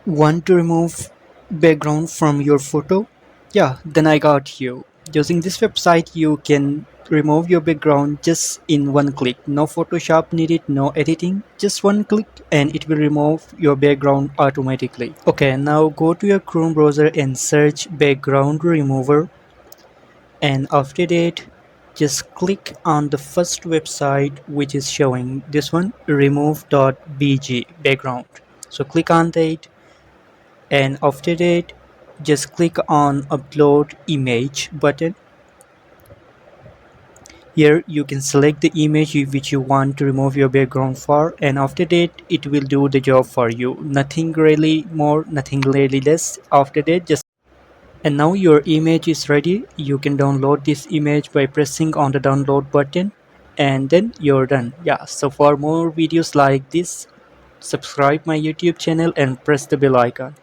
Want to remove background from your photo? Yeah, then I got you. Using this website, you can remove your background just in one click. No Photoshop needed, no editing. Just one click and it will remove your background automatically. Okay, now go to your Chrome browser and search background remover. And after that, just click on the first website which is showing this one, remove.bg background. So click on that, and after that just click on upload image button. Here you can select the image which you want to remove your background for, and after that it will do the job for you. Nothing really more, nothing really less. After that, just and now your image is ready. You can download this image by pressing on the download button, and then you're done. Yeah, so for more videos like this, subscribe my YouTube channel and press the bell icon.